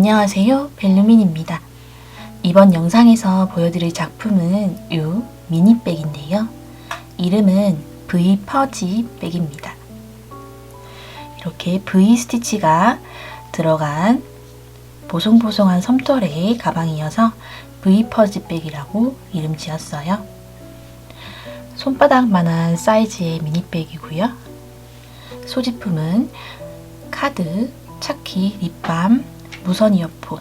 안녕하세요, 벨루민입니다. 이번 영상에서 보여드릴 작품은 이 미니백인데요. 이름은 V 퍼지 백입니다. 이렇게 V 스티치가 들어간 보송보송한 솜털의 가방이어서 V 퍼지 백이라고 이름 지었어요. 손바닥만한 사이즈의 미니백이고요. 소지품은 카드, 차키, 립밤, 무선 이어폰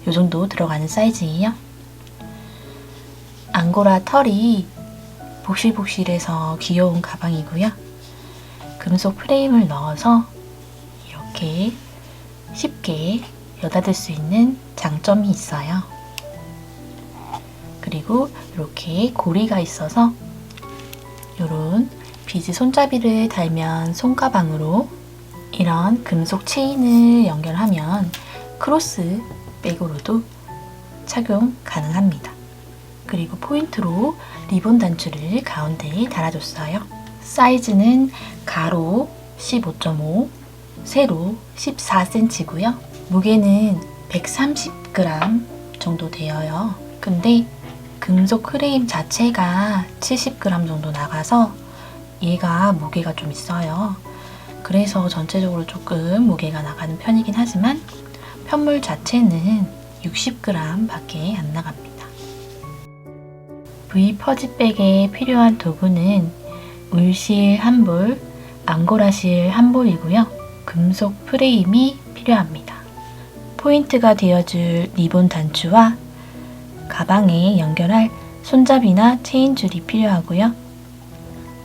이 정도 들어가는 사이즈예요. 앙고라 털이 복실복실해서 귀여운 가방이고요. 금속 프레임을 넣어서 이렇게 쉽게 여닫을 수 있는 장점이 있어요. 그리고 이렇게 고리가 있어서 이런 비즈 손잡이를 달면 손가방으로 이런 금속 체인을 연결하면 크로스 백으로도 착용 가능합니다. 그리고 포인트로 리본 단추를 가운데에 달아줬어요. 사이즈는 가로 15.5, 세로 14cm고요. 무게는 130g 정도 되어요. 근데 금속 프레임 자체가 70g 정도 나가서 얘가 무게가 좀 있어요. 그래서 전체적으로 조금 무게가 나가는 편이긴 하지만 편물 자체는 60g 밖에 안 나갑니다. V 퍼지백에 필요한 도구는 울실 한 볼, 앙고라실 한 볼이고요. 금속 프레임이 필요합니다. 포인트가 되어줄 리본 단추와 가방에 연결할 손잡이나 체인줄이 필요하고요.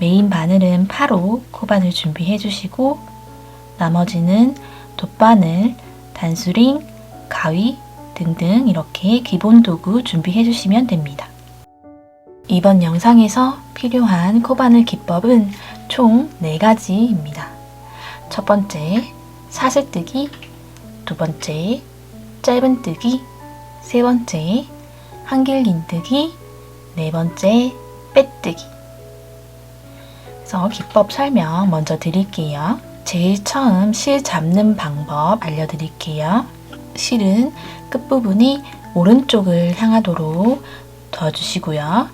메인 바늘은 8호 코바늘 준비해 주시고 나머지는 돗바늘, 단수링, 가위 등등 이렇게 기본 도구 준비해 주시면 됩니다. 이번 영상에서 필요한 코바늘 기법은 총 4가지입니다. 첫 번째, 사슬뜨기, 두 번째, 짧은뜨기, 세 번째, 한길긴뜨기, 네 번째, 빼뜨기. 그래서 기법 설명 먼저 드릴게요. 제일 처음 실 잡는 방법 알려드릴게요. 실은 끝부분이 오른쪽을 향하도록 둬주시고요.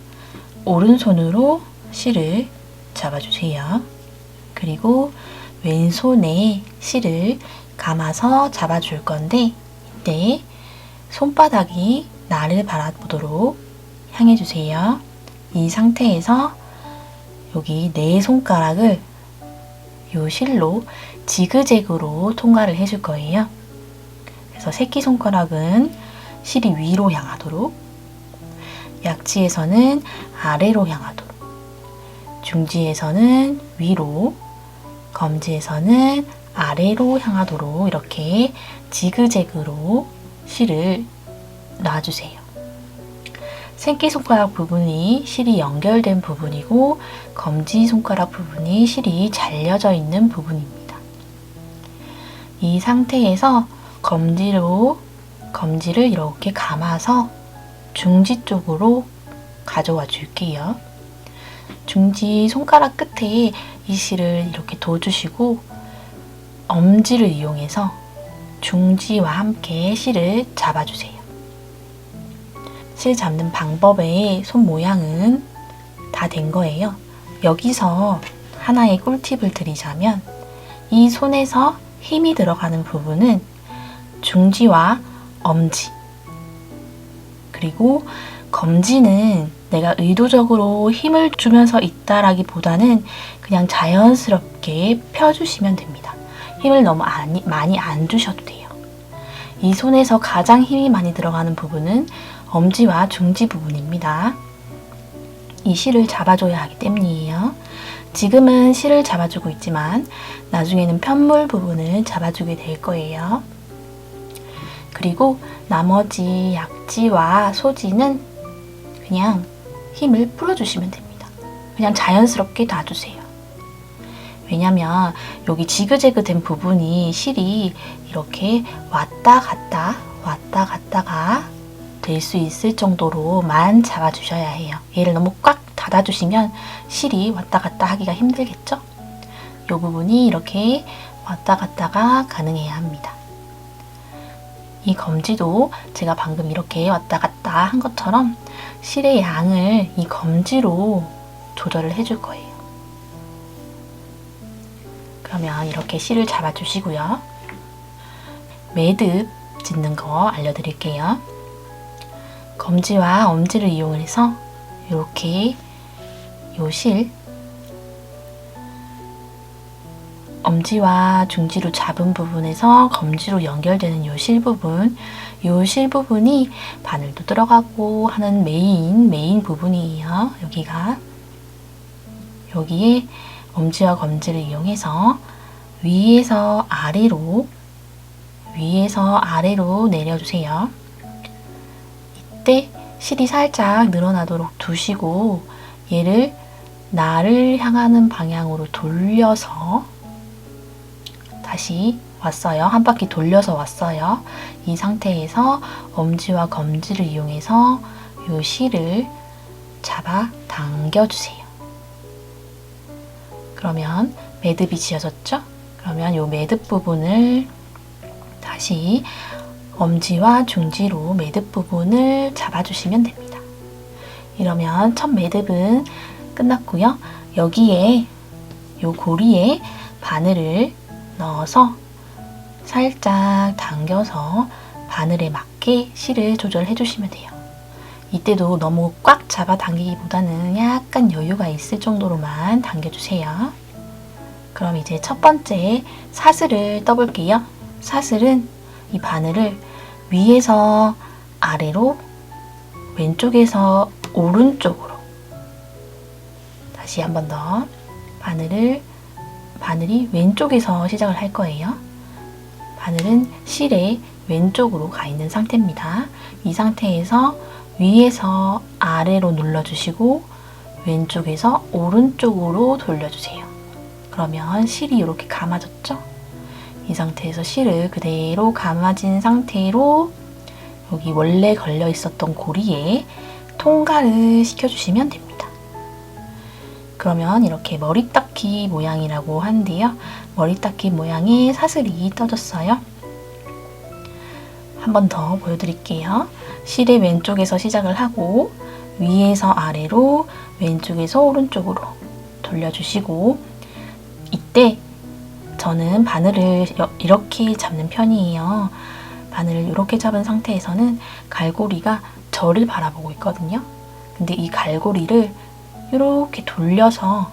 오른손으로 실을 잡아주세요. 그리고 왼손에 실을 감아서 잡아줄 건데 이때 손바닥이 나를 바라보도록 향해주세요. 이 상태에서 여기 네 손가락을 이 실로 지그재그로 통과를 해줄 거예요. 그래서 새끼손가락은 실이 위로 향하도록, 약지에서는 아래로 향하도록, 중지에서는 위로, 검지에서는 아래로 향하도록 이렇게 지그재그로 실을 놔주세요. 새끼손가락 부분이 실이 연결된 부분이고 검지손가락 부분이 실이 잘려져 있는 부분입니다. 이 상태에서 검지를 이렇게 감아서 중지 쪽으로 가져와 줄게요. 중지 손가락 끝에 이 실을 이렇게 둬주시고 엄지를 이용해서 중지와 함께 실을 잡아주세요. 실 잡는 방법의 손 모양은 다 된 거예요. 여기서 하나의 꿀팁을 드리자면 이 손에서 힘이 들어가는 부분은 중지와 엄지, 그리고 검지는 내가 의도적으로 힘을 주면서 있다라기보다는 그냥 자연스럽게 펴주시면 됩니다. 힘을 너무 많이 안 주셔도 돼요. 이 손에서 가장 힘이 많이 들어가는 부분은 엄지와 중지 부분입니다. 이 실을 잡아줘야 하기 때문이에요. 지금은 실을 잡아주고 있지만 나중에는 편물 부분을 잡아주게 될 거예요. 그리고 나머지 약지와 소지는 그냥 힘을 풀어주시면 됩니다. 그냥 자연스럽게 놔주세요. 왜냐면 여기 지그재그 된 부분이 실이 이렇게 왔다 갔다가 될 수 있을 정도로만 잡아주셔야 해요. 얘를 너무 꽉 닫아주시면 실이 왔다 갔다 하기가 힘들겠죠? 이 부분이 이렇게 왔다 갔다가 가능해야 합니다. 이 검지도 제가 방금 이렇게 왔다 갔다 한 것처럼 실의 양을 이 검지로 조절을 해줄 거예요. 그러면 이렇게 실을 잡아주시고요. 매듭 짓는 거 알려드릴게요. 검지와 엄지를 이용해서 이렇게 요 실, 엄지와 중지로 잡은 부분에서 검지로 연결되는 요 실 부분, 요 실 부분이 바늘도 들어가고 하는 메인 부분이에요. 여기에 엄지와 검지를 이용해서 위에서 아래로 내려주세요. 이때 실이 살짝 늘어나도록 두시고 얘를 나를 향하는 방향으로 돌려서 다시 왔어요. 한 바퀴 돌려서 왔어요. 이 상태에서 엄지와 검지를 이용해서 이 실을 잡아 당겨주세요. 그러면 매듭이 지어졌죠? 그러면 이 매듭 부분을 다시 엄지와 중지로 매듭 부분을 잡아주시면 됩니다. 이러면 첫 매듭은 끝났고요. 여기에 이 고리에 바늘을 넣어서 살짝 당겨서 바늘에 맞게 실을 조절해 주시면 돼요. 이때도 너무 꽉 잡아 당기기보다는 약간 여유가 있을 정도로만 당겨주세요. 그럼 이제 첫 번째 사슬을 떠볼게요. 사슬은 이 바늘을 위에서 아래로, 왼쪽에서 오른쪽으로 다시 한 번 더 바늘이 왼쪽에서 시작을 할 거예요. 바늘은 실의 왼쪽으로 가 있는 상태입니다. 이 상태에서 위에서 아래로 눌러주시고 왼쪽에서 오른쪽으로 돌려주세요. 그러면 실이 이렇게 감아졌죠? 이 상태에서 실을 그대로 감아진 상태로 여기 원래 걸려 있었던 고리에 통과를 시켜주시면 됩니다. 그러면 이렇게 머리닦기 모양이라고 하는데요. 머리닦기 모양의 사슬이 떠졌어요. 한 번 더 보여드릴게요. 실의 왼쪽에서 시작을 하고 위에서 아래로, 왼쪽에서 오른쪽으로 돌려주시고 이때 저는 바늘을 이렇게 잡는 편이에요. 바늘을 이렇게 잡은 상태에서는 갈고리가 저를 바라보고 있거든요. 근데 이 갈고리를 이렇게 돌려서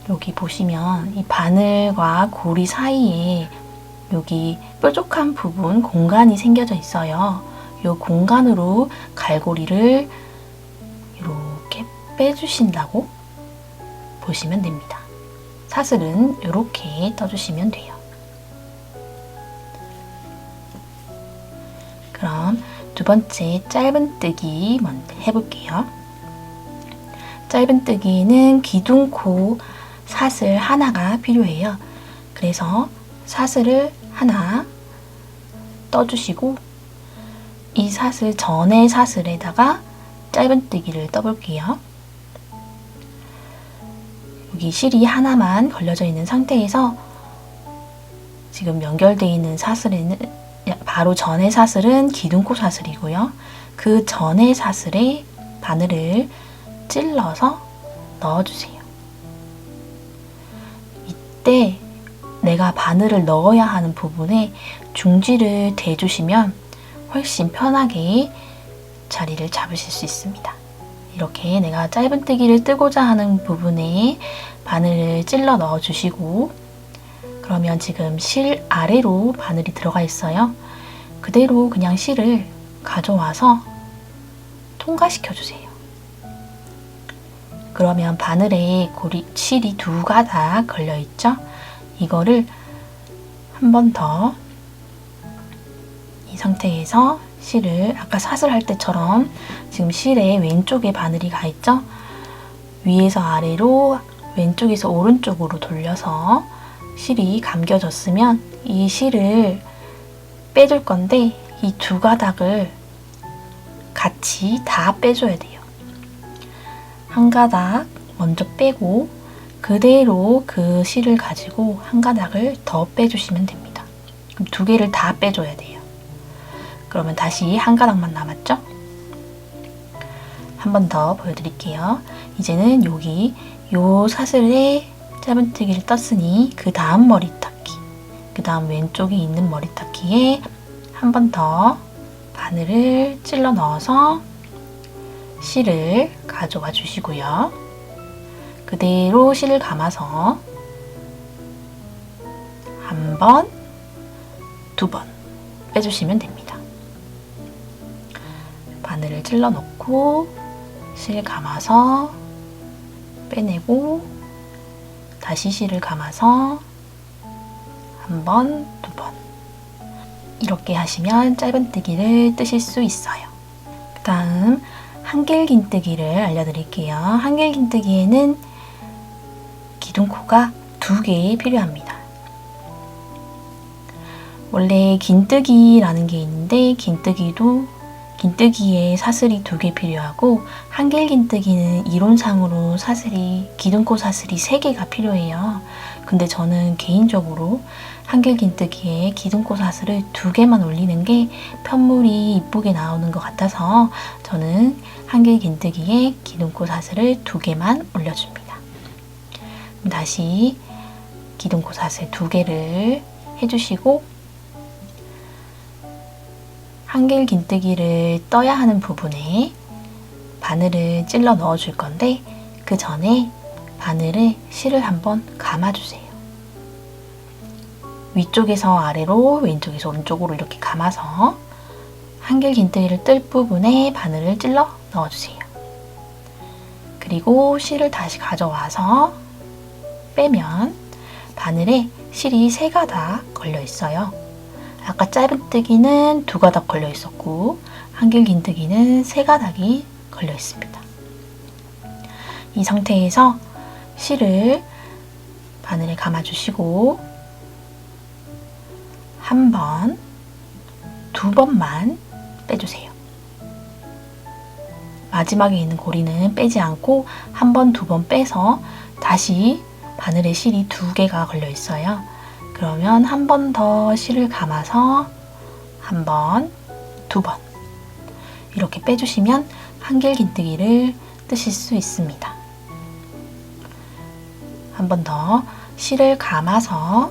여기 보시면 이 바늘과 고리 사이에 여기 뾰족한 부분 공간이 생겨져 있어요. 이 공간으로 갈고리를 이렇게 빼주신다고 보시면 됩니다. 사슬은 이렇게 떠주시면 돼요. 그럼 두 번째 짧은뜨기 먼저 해볼게요. 짧은뜨기는 기둥코 사슬 하나가 필요해요. 그래서 사슬을 하나 떠주시고 이 사슬 전의 사슬에다가 짧은뜨기를 떠볼게요. 여기 실이 하나만 걸려져 있는 상태에서 지금 연결되어 있는 사슬에는 바로 전의 사슬은 기둥코 사슬이고요. 그 전의 사슬에 바늘을 찔러서 넣어주세요. 이때 내가 바늘을 넣어야 하는 부분에 중지를 대주시면 훨씬 편하게 자리를 잡으실 수 있습니다. 이렇게 내가 짧은뜨기를 뜨고자 하는 부분에 바늘을 찔러 넣어주시고 그러면 지금 실 아래로 바늘이 들어가 있어요. 그대로 그냥 실을 가져와서 통과시켜 주세요. 그러면 바늘에 실이 두 가닥 걸려 있죠? 이거를 한 번 더 이 상태에서 실을 아까 사슬할 때처럼 지금 실의 왼쪽에 바늘이 가 있죠? 위에서 아래로 왼쪽에서 오른쪽으로 돌려서 실이 감겨졌으면 이 실을 빼줄 건데 이 두 가닥을 같이 다 빼줘야 돼요. 한 가닥 먼저 빼고 그대로 그 실을 가지고 한 가닥을 더 빼주시면 됩니다. 그럼 두 개를 다 빼줘야 돼요. 그러면 다시 한 가닥만 남았죠? 한 번 더 보여드릴게요. 이제는 여기 요 사슬에 짧은뜨기를 떴으니 그 다음 머리탁기, 그 다음 왼쪽에 있는 머리탁기에 한 번 더 바늘을 찔러 넣어서 실을 가져와 주시고요. 그대로 실을 감아서 한 번, 두 번 빼주시면 됩니다. 바늘을 찔러 넣고 실 감아서 빼내고 다시 실을 감아서 한 번, 두 번 이렇게 하시면 짧은뜨기를 뜨실 수 있어요. 그 다음 한길긴뜨기를 알려드릴게요. 한길긴뜨기에는 기둥코가 2개 필요합니다. 원래 긴뜨기라는 게 있는데 긴뜨기에 사슬이 2개 필요하고 한길긴뜨기는 이론상으로 기둥코 사슬이 3개가 필요해요. 근데 저는 개인적으로 한길긴뜨기에 기둥코 사슬을 2개만 올리는 게 편물이 이쁘게 나오는 것 같아서 저는 한길긴뜨기에 기둥코 사슬을 2개만 올려줍니다. 다시 기둥코 사슬 2개를 해주시고 한길긴뜨기를 떠야 하는 부분에 바늘을 찔러 넣어 줄 건데 그 전에 바늘에 실을 한번 감아주세요. 위쪽에서 아래로, 왼쪽에서 오른쪽으로 이렇게 감아서 한길긴뜨기를 뜰 부분에 바늘을 찔러 넣어주세요. 그리고 실을 다시 가져와서 빼면 바늘에 실이 3가닥 걸려 있어요. 아까 짧은뜨기는 2가닥 걸려 있었고 한길긴뜨기는 3가닥이 걸려 있습니다. 이 상태에서 실을 바늘에 감아주시고 한 번, 2번만 빼주세요. 마지막에 있는 고리는 빼지 않고 한 번, 2번 빼서 다시 바늘에 실이 2개가 걸려 있어요. 그러면 한 번 더 실을 감아서 한 번, 2번 이렇게 빼주시면 한길긴뜨기를 뜨실 수 있습니다. 한 번 더 실을 감아서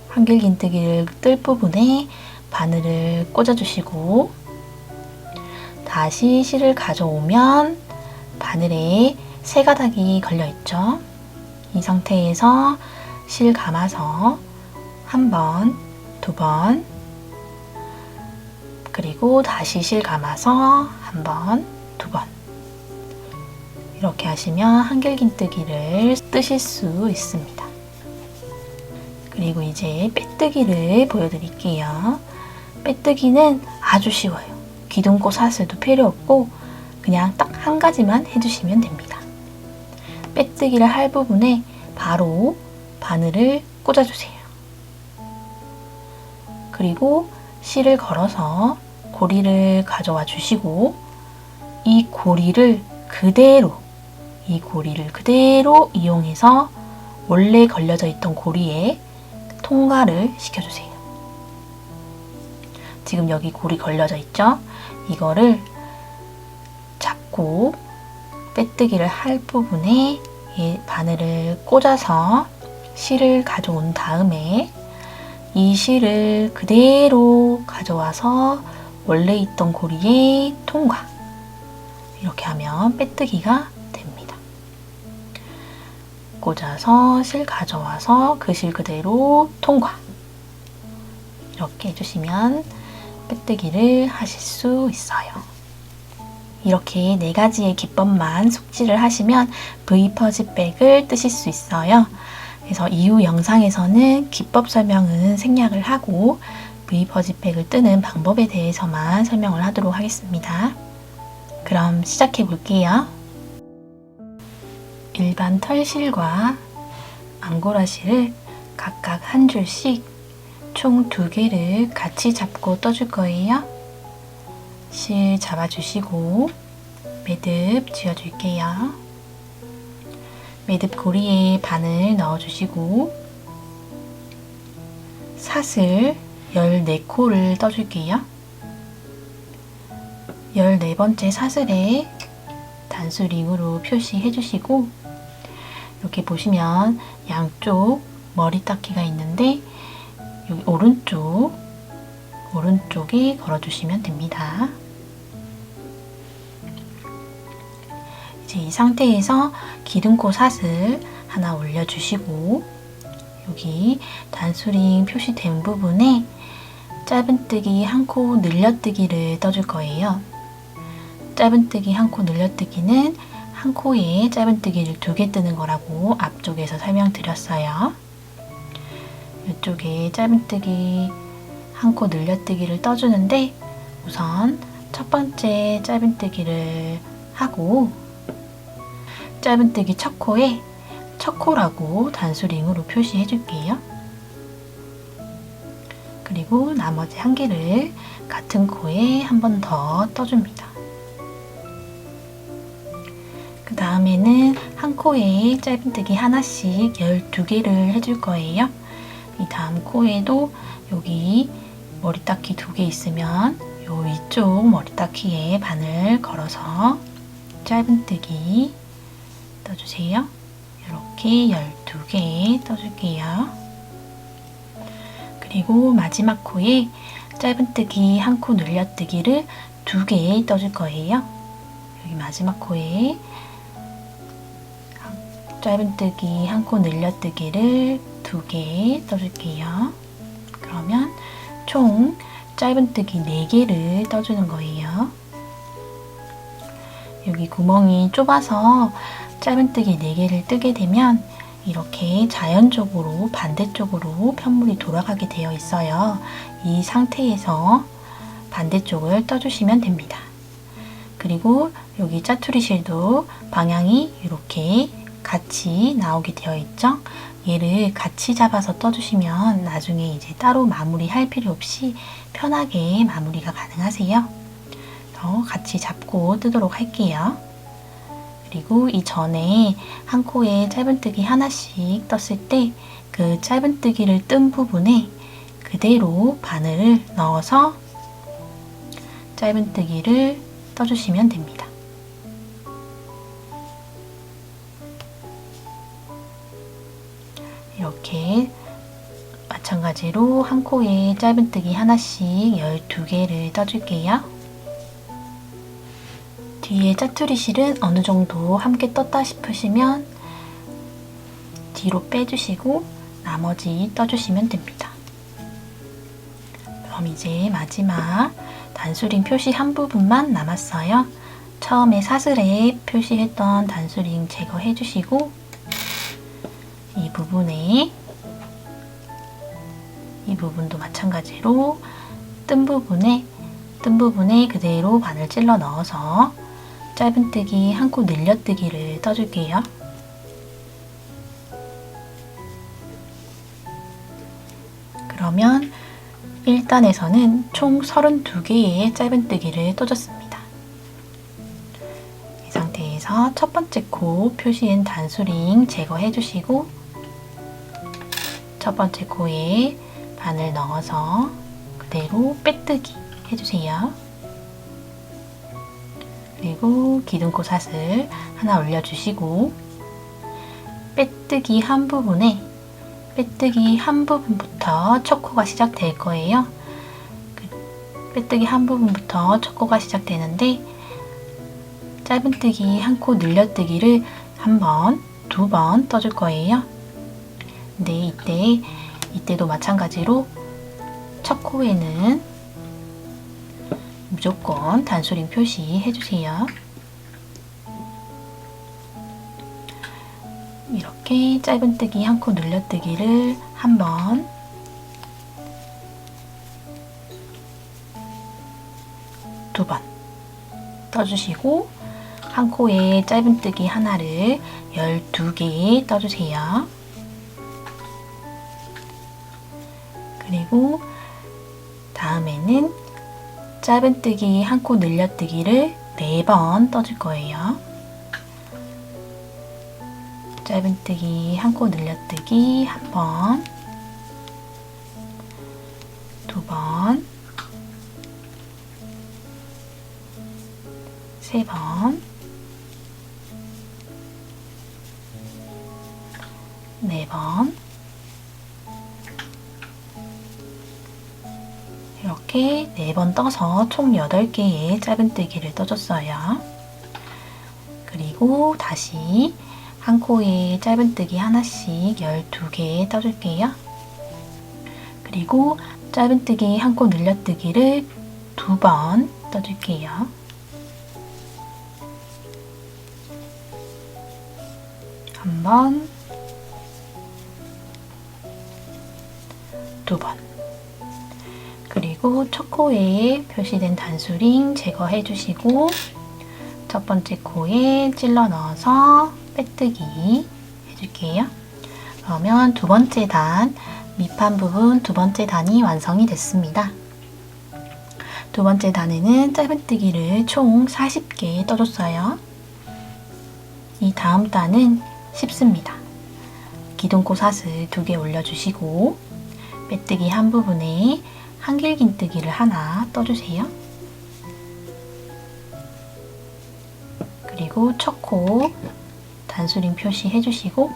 한길긴뜨기를 뜰 부분에 바늘을 꽂아주시고 다시 실을 가져오면 바늘에 3가닥이 걸려있죠. 이 상태에서 실 감아서 한 번, 2번 그리고 다시 실 감아서 한 번, 2번 이렇게 하시면 한길긴뜨기를 뜨실 수 있습니다. 그리고 이제 빼뜨기를 보여드릴게요. 빼뜨기는 아주 쉬워요. 기둥코 사슬도 필요 없고 그냥 딱 한 가지만 해주시면 됩니다. 빼뜨기를 할 부분에 바로 바늘을 꽂아주세요. 그리고 실을 걸어서 고리를 가져와 주시고 이 고리를 그대로 이용해서 원래 걸려져 있던 고리에 통과를 시켜주세요. 지금 여기 고리 걸려져 있죠? 이거를 잡고 빼뜨기를 할 부분에 이 바늘을 꽂아서 실을 가져온 다음에 이 실을 그대로 가져와서 원래 있던 고리에 통과. 이렇게 하면 빼뜨기가 됩니다. 꽂아서 실 가져와서 그 실 그대로 통과. 이렇게 해주시면 빼뜨기를 하실 수 있어요. 이렇게 4가지의 기법만 숙지를 하시면 V퍼지백을 뜨실 수 있어요. 그래서 이후 영상에서는 기법 설명은 생략을 하고 V퍼지백을 뜨는 방법에 대해서만 설명을 하도록 하겠습니다. 그럼 시작해 볼게요. 일반 털실과 앙고라실을 각각 한 줄씩 총 2개를 같이 잡고 떠줄 거예요. 실 잡아주시고 매듭 지어줄게요. 매듭고리에 바늘 넣어주시고 사슬 14코를 떠줄게요. 14번째 사슬에 단수링으로 표시해 주시고 이렇게 보시면 양쪽 머리 닦기가 있는데 여기 오른쪽에 걸어주시면 됩니다. 이제 이 상태에서 기둥코 사슬 하나 올려주시고 여기 단수링 표시된 부분에 짧은뜨기 1코 늘려뜨기를 떠줄 거예요. 짧은뜨기 1코 늘려뜨기는 한 코에 짧은뜨기를 2개 뜨는 거라고 앞쪽에서 설명드렸어요. 이쪽에 짧은뜨기 1코 늘려뜨기를 떠주는데 우선 첫 번째 짧은뜨기를 하고 짧은뜨기 첫 코에 첫 코라고 단수링으로 표시해 줄게요. 그리고 나머지 한 개를 같은 코에 한 번 더 떠줍니다. 그 다음에는 한 코에 짧은뜨기 하나씩 12개를 해줄 거예요. 이 다음 코에도 여기 머리 닦기 2개 있으면 요 위쪽 머리 닦기에 바늘 걸어서 짧은뜨기 떠주세요. 이렇게 12개 떠줄게요. 그리고 마지막 코에 짧은뜨기 1코 늘려뜨기를 2개 떠줄 거예요. 여기 마지막 코에 짧은뜨기 1코 늘려뜨기를 2개 떠줄게요. 그러면 총 짧은뜨기 4개를 떠주는 거예요. 여기 구멍이 좁아서 짧은뜨기 4개를 뜨게 되면 이렇게 자연적으로 반대쪽으로 편물이 돌아가게 되어 있어요. 이 상태에서 반대쪽을 떠주시면 됩니다. 그리고 여기 짜투리 실도 방향이 이렇게 같이 나오게 되어 있죠. 얘를 같이 잡아서 떠주시면 나중에 이제 따로 마무리할 필요 없이 편하게 마무리가 가능하세요. 그래서 같이 잡고 뜨도록 할게요. 그리고 이 전에 한 코에 짧은뜨기 하나씩 떴을 때 그 짧은뜨기를 뜬 부분에 그대로 바늘을 넣어서 짧은뜨기를 떠주시면 됩니다. 이렇게 마찬가지로 한 코에 짧은뜨기 하나씩 12개를 떠줄게요. 뒤에 짜투리 실은 어느 정도 함께 떴다 싶으시면 뒤로 빼주시고 나머지 떠주시면 됩니다. 그럼 이제 마지막 단수링 표시 한 부분만 남았어요. 처음에 사슬에 표시했던 단수링 제거해 주시고 이 부분도 마찬가지로 뜬 부분에 그대로 바늘 찔러 넣어서 짧은뜨기 1코 늘려뜨기를 떠줄게요. 그러면 1단에서는 총 32개의 짧은뜨기를 떠줬습니다. 이 상태에서 첫 번째 코 표시한 단수링 제거해 주시고 첫 번째 코에 바늘 넣어서 그대로 빼뜨기 해주세요. 그리고 기둥코 사슬 하나 올려주시고 빼뜨기 한 부분부터 첫 코가 시작될 거예요. 빼뜨기 한 부분부터 첫 코가 시작되는데 짧은뜨기 1코 늘려뜨기를 한 번, 2번 떠줄 거예요. 근데 이때도 마찬가지로 첫 코에는 무조건 단수링 표시해 주세요. 이렇게 짧은뜨기 1코 늘려뜨기를 한 번, 두 번 떠주시고 한 코에 짧은뜨기 하나를 12개 떠주세요. 그리고 다음에는 짧은뜨기 1코 늘려뜨기를 4번 떠줄 거예요. 짧은뜨기 한 코 늘려뜨기 한 번, 두 번, 세 번, 네 번, 이렇게 4번 떠서 총 8개의 짧은뜨기를 떠줬어요. 그리고 다시 한 코에 짧은뜨기 하나씩 12개 떠줄게요. 그리고 짧은뜨기 한 코 늘려뜨기를 2번 떠줄게요. 한 번, 두 번. 그리고 첫 코에 표시된 단수링 제거해 주시고 첫 번째 코에 찔러 넣어서 빼뜨기 해줄게요. 그러면 두 번째 단, 밑판 부분 두 번째 단이 완성이 됐습니다. 두 번째 단에는 짧은뜨기를 총 40개 떠줬어요. 이 다음 단은 쉽습니다. 기둥코 사슬 2개 올려주시고 빼뜨기 한 부분에 한길긴뜨기를 하나 떠주세요. 그리고 첫 코 단수링 표시해 주시고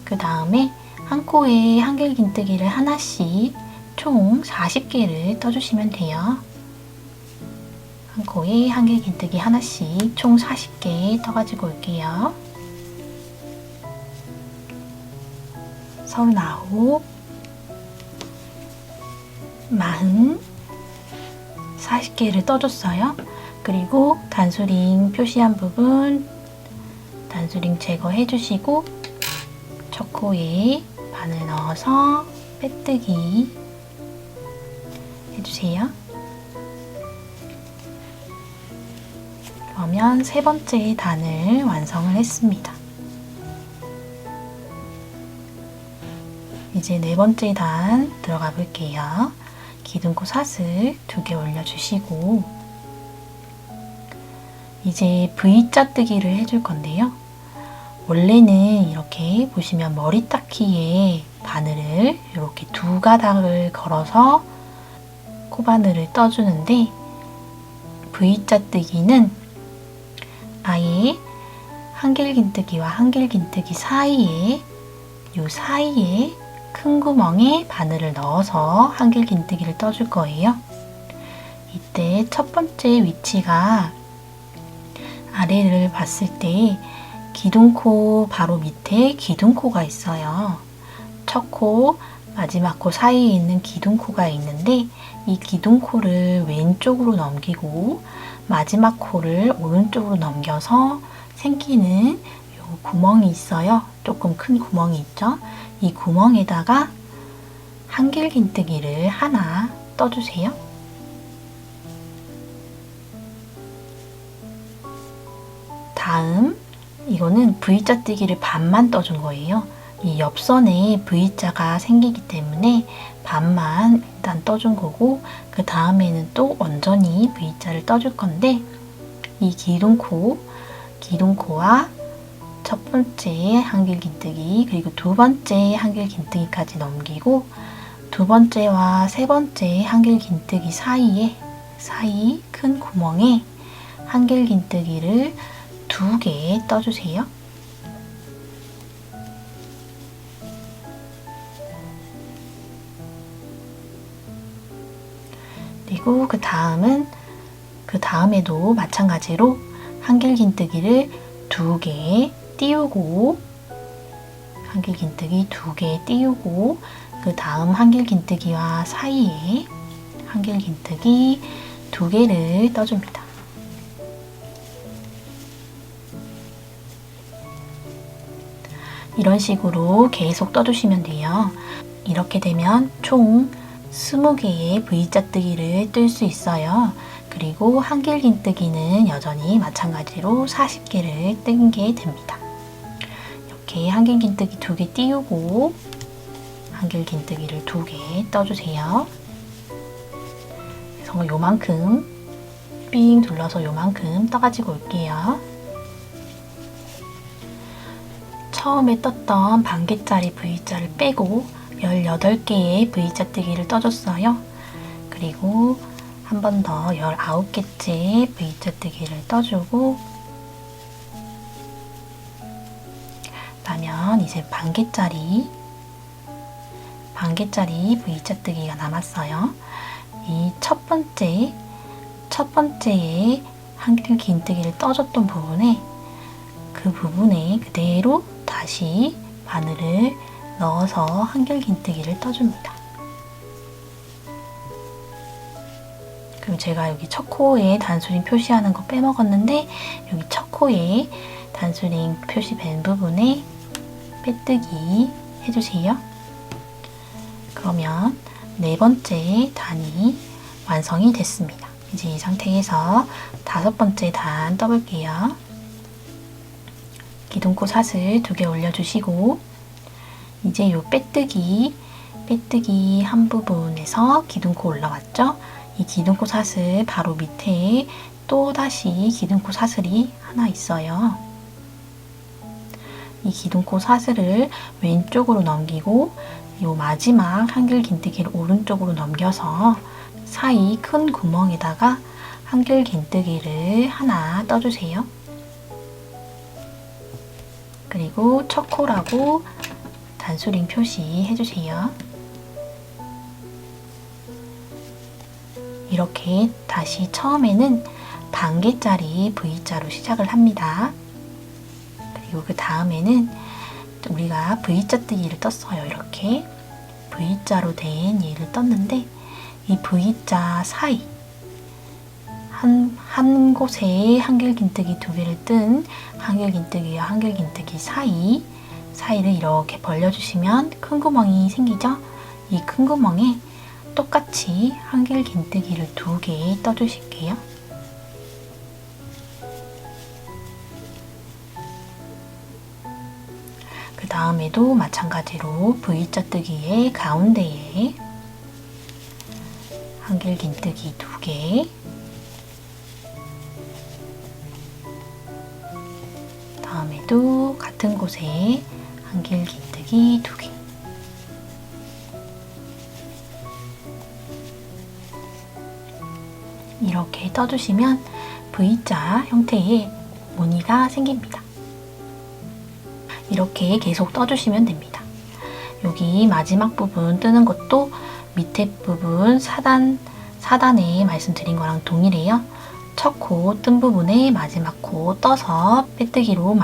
그 다음에 한 코에 한길긴뜨기를 하나씩 총 40개를 떠주시면 돼요. 한 코에 한길긴뜨기 하나씩 총 40개 떠가지고 올게요. 39, 40, 40개를 떠줬어요. 그리고 단수링 표시한 부분 단수링 제거해 주시고 첫 코에 바늘 넣어서 빼뜨기 해주세요. 그러면 세 번째 단을 완성을 했습니다. 이제 네 번째 단 들어가 볼게요. 기둥코 사슬 2개 올려주시고 이제 V자 뜨기를 해줄 건데요. 원래는 이렇게 보시면 머리 닦기에 바늘을 이렇게 2가닥을 걸어서 코바늘을 떠주는데 V자 뜨기는 아예 한길긴뜨기와 한길긴뜨기 사이에 큰 구멍에 바늘을 넣어서 한길긴뜨기를 떠줄 거예요. 이때 첫 번째 위치가 아래를 봤을 때 기둥코 바로 밑에 기둥코가 있어요. 첫 코, 마지막 코 사이에 있는 기둥코가 있는데 이 기둥코를 왼쪽으로 넘기고 마지막 코를 오른쪽으로 넘겨서 생기는 요 구멍이 있어요. 조금 큰 구멍이 있죠. 이 구멍에다가 한길긴뜨기를 하나 떠주세요. 다음 이거는 V자 뜨기를 반만 떠준 거예요. 이 옆선에 V자가 생기기 때문에 반만 일단 떠준 거고 그 다음에는 또 완전히 V자를 떠줄 건데 이 기둥코와 첫 번째 한길긴뜨기 그리고 두 번째 한길긴뜨기까지 넘기고 두 번째와 세 번째 한길긴뜨기 사이 큰 구멍에 한길긴뜨기를 2개 떠주세요. 그리고 그 다음에도 마찬가지로 한길긴뜨기를 2개 띄우고 한길긴뜨기 2개 띄우고 그 다음 한길긴뜨기와 사이에 한길긴뜨기 2개를 떠줍니다. 이런 식으로 계속 떠주시면 돼요. 이렇게 되면 총 20개의 V자 뜨기를 뜰 수 있어요. 그리고 한길긴뜨기는 여전히 마찬가지로 40개를 뜨게 됩니다. 이렇게 한길긴뜨기 2개 띄우고 한길긴뜨기를 2개 떠주세요. 그래서 요만큼 삥 둘러서 요만큼 떠가지고 올게요. 처음에 떴던 반개짜리 V자를 빼고 18개의 V자뜨기를 떠줬어요. 그리고 한 번 더 19개째 V자뜨기를 떠주고, 그러면 이제 반개짜리 V자뜨기가 남았어요. 이 첫 번째에 한길 긴뜨기를 떠줬던 부분에, 그 부분에 그대로 다시 바늘을 넣어서 한길 긴뜨기를 떠줍니다. 그리고 제가 여기 첫 코에 단수링 표시하는 거 빼먹었는데, 여기 첫 코에 단수링 표시된 부분에 빼뜨기 해주세요. 그러면 네 번째 단이 완성이 됐습니다. 이제 이 상태에서 다섯 번째 단 떠볼게요. 기둥코 사슬 2개 올려주시고, 이제 요 빼뜨기 한 부분에서 기둥코 올라왔죠? 이 기둥코 사슬 바로 밑에 또 다시 기둥코 사슬이 하나 있어요. 이 기둥코 사슬을 왼쪽으로 넘기고 요 마지막 한길 긴뜨기를 오른쪽으로 넘겨서 사이 큰 구멍에다가 한길 긴뜨기를 하나 떠주세요. 그리고 첫 코라고 단수링 표시해주세요. 이렇게 다시 처음에는 반개짜리 V자로 시작을 합니다. 그리고 그 다음에는 우리가 V자뜨기를 떴어요. 이렇게 V자로 된 얘를 떴는데, 이 V자 사이 한 곳에 한길 긴뜨기 2개를 뜬 한길 긴뜨기와 한길 긴뜨기 사이를 이렇게 벌려주시면 큰 구멍이 생기죠? 이 큰 구멍에 똑같이 한길 긴뜨기를 2개 떠주실게요. 그 다음에도 마찬가지로 V자뜨기의 가운데에 한길 긴뜨기 2개, 다음에도 같은 곳에 한길 긴뜨기 2개, 이렇게 떠주시면 V자 형태의 무늬가 생깁니다. 이렇게 계속 떠주시면 됩니다. 여기 마지막 부분 뜨는 것도 밑에 부분 사단에 말씀드린 거랑 동일해요. 첫 코 뜬 부분에 마지막 코 떠서 빼뜨기로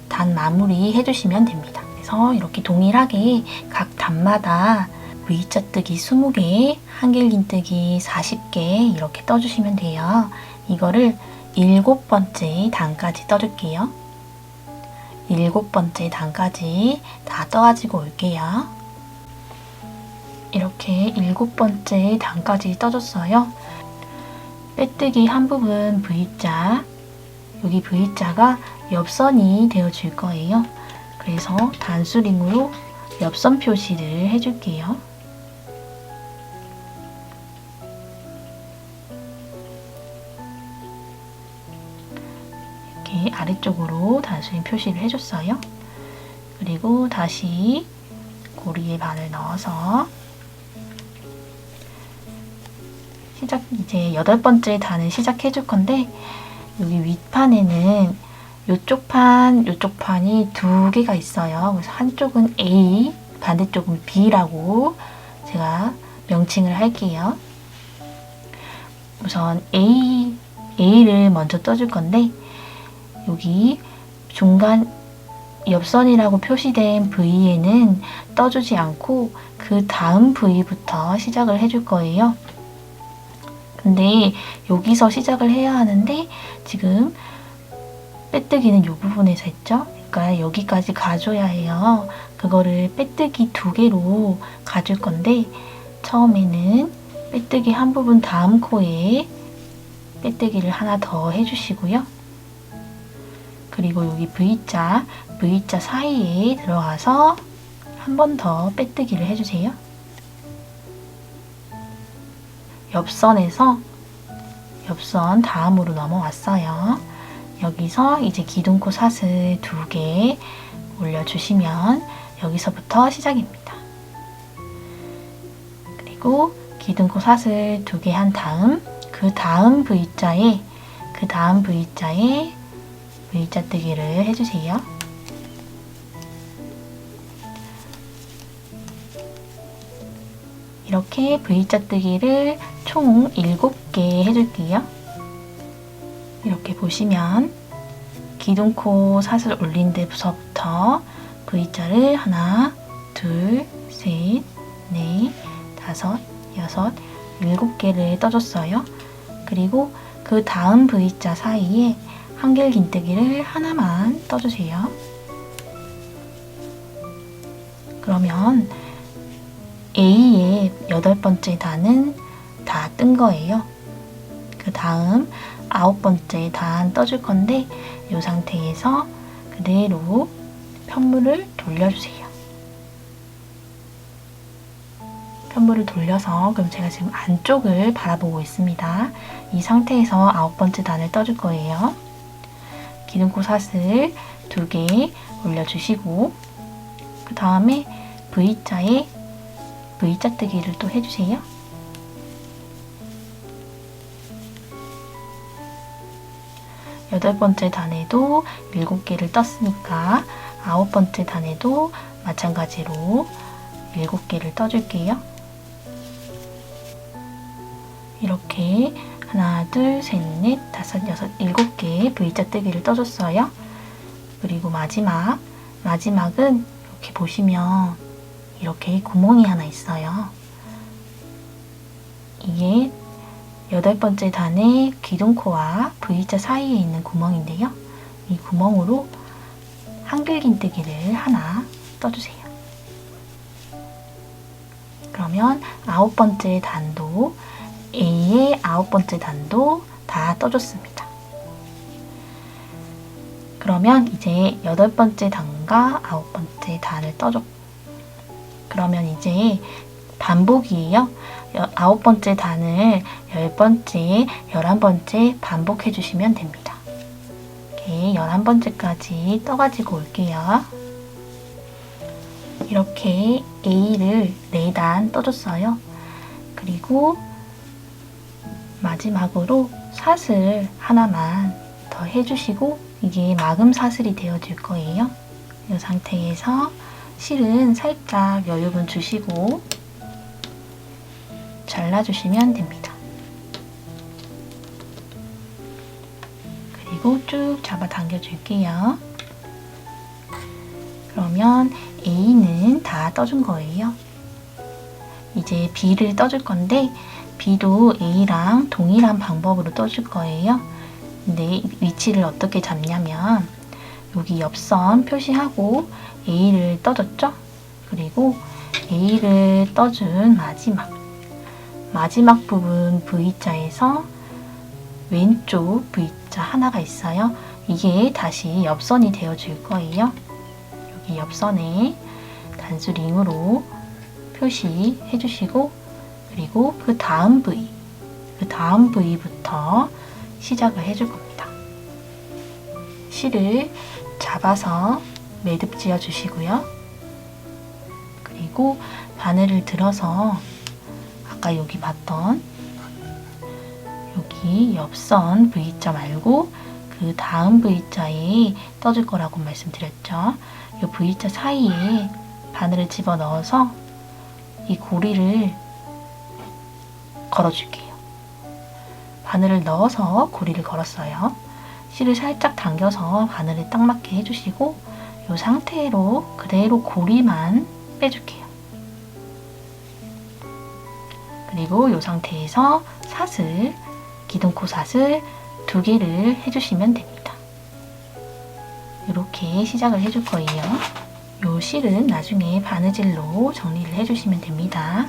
단 마무리 해주시면 됩니다. 그래서 이렇게 동일하게 각 단마다 V자뜨기 20개, 한길 긴뜨기 40개 이렇게 떠주시면 돼요. 이거를 7번째 단까지 떠줄게요. 7번째 단까지 다 떠가지고 올게요. 이렇게 7번째 단까지 떠줬어요. 빼뜨기 한 부분 V자, 여기 V자가 옆선이 되어줄 거예요. 그래서 단수링으로 옆선 표시를 해줄게요. 이렇게 아래쪽으로 단수링 표시를 해줬어요. 그리고 다시 고리에 바늘 넣어서 이제 8번째 단을 시작해 줄 건데, 여기 윗판에는 요쪽 판이 2개가 있어요. 그래서 한쪽은 A, 반대쪽은 B라고 제가 명칭을 할게요. 우선 A를 먼저 떠줄 건데, 여기 중간 옆선이라고 표시된 V에는 떠주지 않고 그 다음 V부터 시작을 해줄 거예요. 근데 여기서 시작을 해야 하는데 지금 빼뜨기는 이 부분에서 했죠? 그러니까 여기까지 가줘야 해요. 그거를 빼뜨기 2개로 가줄 건데, 처음에는 빼뜨기 한 부분 다음 코에 빼뜨기를 하나 더 해주시고요. 그리고 여기 V자 사이에 들어가서 한 번 더 빼뜨기를 해주세요. 옆선 다음으로 넘어왔어요. 여기서 이제 기둥코 사슬 2개 올려주시면 여기서부터 시작입니다. 그리고 기둥코 사슬 2개 한 다음 그 다음 V자에 V자뜨기를 해주세요. 이렇게 V자뜨기를 총 7개 해줄게요. 이렇게 보시면 기둥코 사슬 올린 데서부터 V자를 하나, 둘, 셋, 넷, 다섯, 여섯, 7개를 떠줬어요. 그리고 그 다음 V자 사이에 한길긴뜨기를 하나만 떠주세요. 그러면 A의 8번째 단은 다 뜬 거예요. 그 다음 9번째 단 떠줄 건데 이 상태에서 그대로 편물을 돌려주세요. 편물을 돌려서 그럼 제가 지금 안쪽을 바라보고 있습니다. 이 상태에서 9번째 단을 떠줄 거예요. 기둥코 사슬 2개 올려주시고 그 다음에 V자에 V자뜨기를 또 해주세요. 여덟 번째 단에도 7개를 떴으니까 9번째 단에도 마찬가지로 7개를 떠줄게요. 이렇게 하나, 둘, 셋, 넷, 다섯, 여섯, 7개의 V자뜨기를 떠줬어요. 그리고 마지막은 이렇게 보시면 이렇게 구멍이 하나 있어요. 이게 8번째 단의 기둥코와 V자 사이에 있는 구멍인데요. 이 구멍으로 한길긴뜨기를 하나 떠주세요. 그러면 9번째 단도 A의 9번째 단도 다 떠줬습니다. 그러면 이제 8번째 단과 9번째 단을 떠줬고 그러면 이제 반복이에요. 9번째 단을 10번째, 11번째 반복해 주시면 됩니다. 이렇게 11번째까지 떠가지고 올게요. 이렇게 A를 4단 떠줬어요. 그리고 마지막으로 사슬 하나만 더 해주시고 이게 마금 사슬이 되어줄 거예요. 이 상태에서 실은 살짝 여유분 주시고 잘라주시면 됩니다. 그리고 쭉 잡아 당겨줄게요. 그러면 A는 다 떠준 거예요. 이제 B를 떠줄 건데 B도 A랑 동일한 방법으로 떠줄 거예요. 근데 위치를 어떻게 잡냐면 여기 옆선 표시하고 A를 떠줬죠? 그리고 A를 떠준 마지막 부분 V자에서 왼쪽 V자 하나가 있어요. 이게 다시 옆선이 되어줄 거예요. 여기 옆선에 단수 링으로 표시해 주시고 그리고 그 다음 V부터 시작을 해줄 겁니다. 실을 잡아서 매듭 지어 주시고요. 그리고 바늘을 들어서 아까 여기 봤던 여기 옆선 V자 말고 그 다음 V자에 떠줄 거라고 말씀드렸죠. 이 V자 사이에 바늘을 집어 넣어서 이 고리를 걸어줄게요. 바늘을 넣어서 고리를 걸었어요. 실을 살짝 당겨서 바늘에 딱 맞게 해주시고 이 상태로 그대로 고리만 빼줄게요. 그리고 이 상태에서 사슬, 기둥코 사슬 2개를 해주시면 됩니다. 이렇게 시작을 해줄 거예요. 이 실은 나중에 바느질로 정리를 해주시면 됩니다.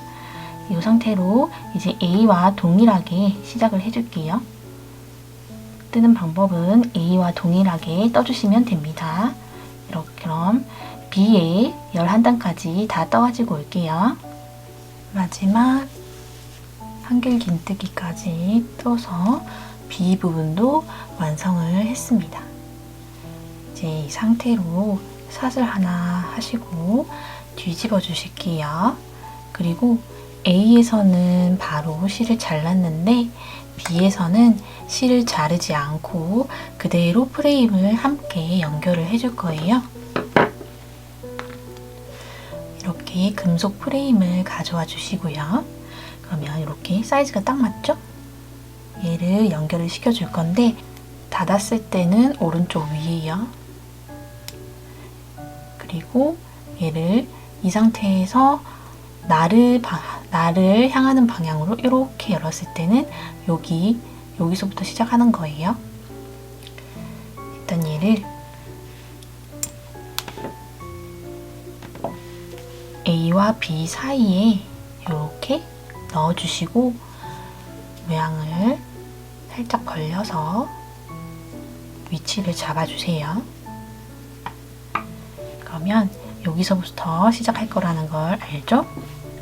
이 상태로 이제 A와 동일하게 시작을 해줄게요. 뜨는 방법은 A와 동일하게 떠주시면 됩니다. 이렇게 그럼 B에 11단까지 다 떠가지고 올게요. 마지막 한길긴뜨기까지 떠서 B 부분도 완성을 했습니다. 이제 이 상태로 사슬 하나 하시고 뒤집어 주실게요. 그리고 A에서는 바로 실을 잘랐는데 B에서는 실을 자르지 않고 그대로 프레임을 함께 연결을 해줄 거예요. 이렇게 금속 프레임을 가져와 주시고요. 그러면 이렇게 사이즈가 딱 맞죠? 얘를 연결을 시켜줄 건데 닫았을 때는 오른쪽 위에요. 그리고 얘를 이 상태에서 나를 향하는 방향으로 이렇게 열었을 때는 여기서부터 시작하는 거예요. 일단 얘를 A와 B 사이에 이렇게 넣어주시고 모양을 살짝 벌려서 위치를 잡아주세요. 그러면 여기서부터 시작할 거라는 걸 알죠?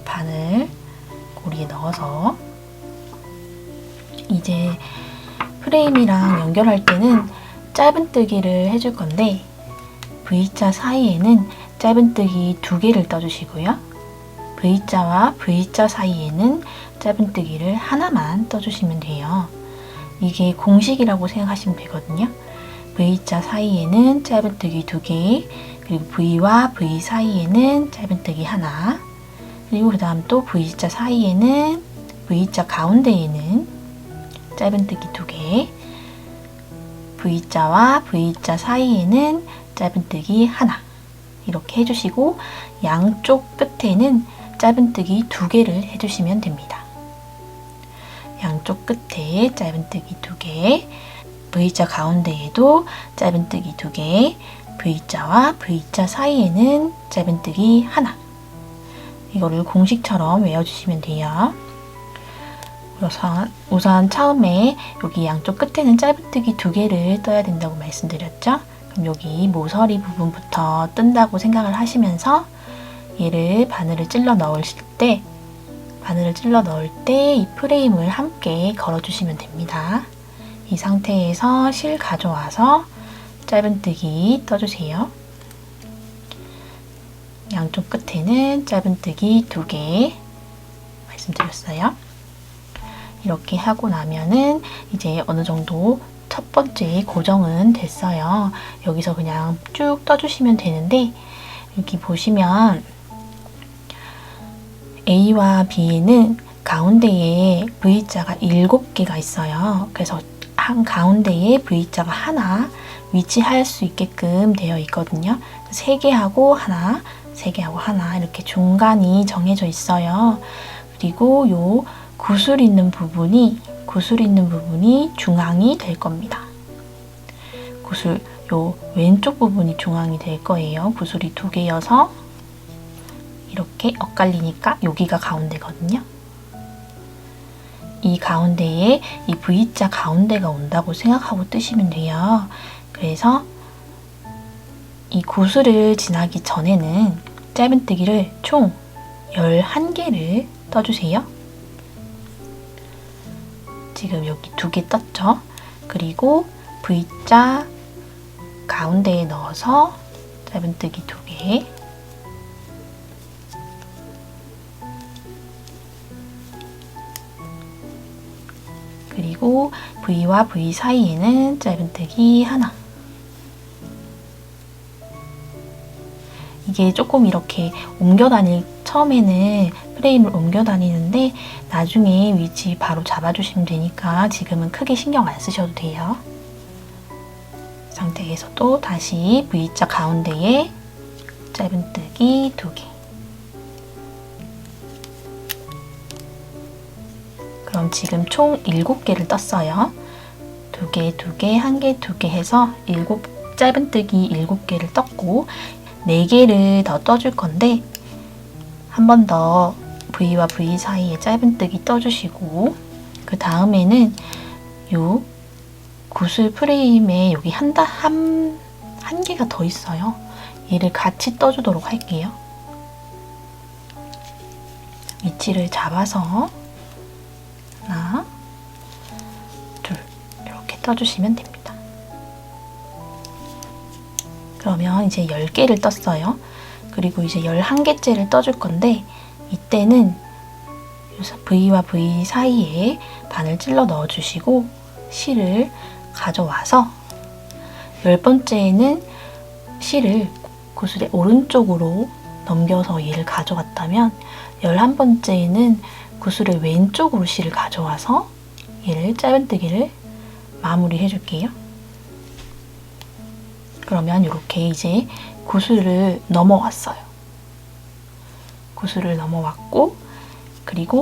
바늘 고리에 넣어서 이제 프레임이랑 연결할 때는 짧은뜨기를 해줄 건데 V자 사이에는 짧은뜨기 2개를 떠주시고요. V자와 V자 사이에는 짧은뜨기를 하나만 떠주시면 돼요. 이게 공식이라고 생각하시면 되거든요. V자 사이에는 짧은뜨기 2개, 그리고 V와 V 사이에는 짧은뜨기 하나, 그리고 그 다음 또 V자 사이에는 V자 가운데에는 짧은뜨기 2개, V자와 V자 사이에는 짧은뜨기 하나, 이렇게 해주시고 양쪽 끝에는 짧은뜨기 2개를 해주시면 됩니다. 양쪽 끝에 짧은뜨기 2개, V자 가운데에도 짧은뜨기 2개, V자와 V자 사이에는 짧은뜨기 하나. 이거를 공식처럼 외워주시면 돼요. 우선 처음에 여기 양쪽 끝에는 짧은뜨기 2개를 떠야 된다고 말씀드렸죠? 그럼 여기 모서리 부분부터 뜬다고 생각을 하시면서 얘를 바늘을 찔러 넣을 때 이 프레임을 함께 걸어주시면 됩니다. 이 상태에서 실 가져와서 짧은뜨기 떠주세요. 양쪽 끝에는 짧은뜨기 2개 말씀드렸어요. 이렇게 하고 나면은 이제 어느 정도 첫 번째 고정은 됐어요. 여기서 그냥 쭉 떠주시면 되는데 여기 보시면 A와 B에는 가운데에 V자가 7개가 있어요. 그래서 한 가운데에 V자가 하나 위치할 수 있게끔 되어 있거든요. 3개 하고 하나, 3개 하고 하나 이렇게 중간이 정해져 있어요. 그리고 요 구슬 있는 부분이 중앙이 될 겁니다. 요 왼쪽 부분이 중앙이 될 거예요. 구슬이 2개여서 이렇게 엇갈리니까 여기가 가운데거든요. 이 가운데에 이 V자 가운데가 온다고 생각하고 뜨시면 돼요. 그래서 이 구슬을 지나기 전에는 짧은뜨기를 총 11개를 떠주세요. 지금 여기 2개 떴죠? 그리고 V자 가운데에 넣어서 짧은뜨기 2개, 그리고 V와 V 사이에는 짧은뜨기 하나. 이게 조금 이렇게 처음에는 프레임을 옮겨 다니는데 나중에 위치 바로 잡아주시면 되니까 지금은 크게 신경 안 쓰셔도 돼요. 이 상태에서도 다시 V자 가운데에 짧은뜨기 2개. 그럼 지금 총 7개를 떴어요. 2개, 2개, 1개, 2개 해서 짧은뜨기 7개를 떴고 4개를 더 떠줄 건데 한 번 더 V와 V 사이에 짧은뜨기 떠주시고 그 다음에는 요 구슬 프레임에 여기 한 개가 더 있어요. 얘를 같이 떠주도록 할게요. 위치를 잡아서 하나, 둘 이렇게 떠주시면 됩니다. 그러면 이제 10개를 떴어요. 그리고 이제 11개째를 떠줄 건데 이때는 V와 V 사이에 바늘 찔러 넣어주시고 실을 가져와서 10번째에는 실을 구슬의 오른쪽으로 넘겨서 얘를 가져왔다면 11번째에는 구슬의 왼쪽으로 실을 가져와서 얘를 짧은뜨기를 마무리 해줄게요. 그러면 이렇게 이제 구슬을 넘어왔어요. 구슬을 넘어왔고 그리고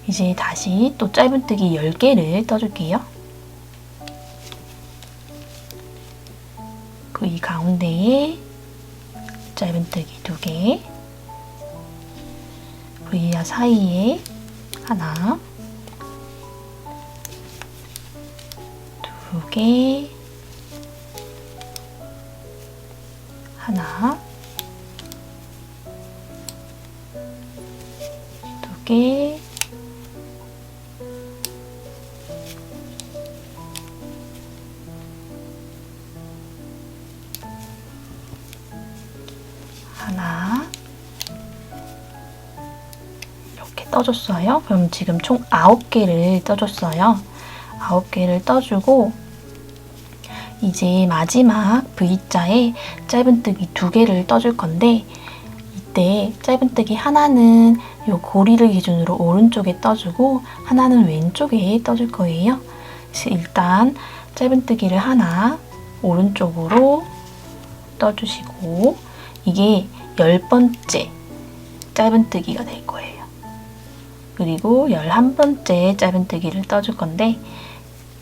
이제 다시 또 짧은뜨기 10개를 떠줄게요. 그 이 가운데에 짧은뜨기 2개, V와 사이에 하나, 2개, 하나, 2개, 하나, 이렇게 떠줬어요. 그럼 지금 총 9개를 떠줬어요. 9개를 떠주고 이제 마지막 V자에 짧은뜨기 2개를 떠줄 건데 이때 짧은뜨기 하나는 이 고리를 기준으로 오른쪽에 떠주고 하나는 왼쪽에 떠줄 거예요. 그래서 일단 짧은뜨기를 하나 오른쪽으로 떠주시고 이게 10번째 짧은뜨기가 될 거예요. 그리고 11번째 짧은뜨기를 떠줄 건데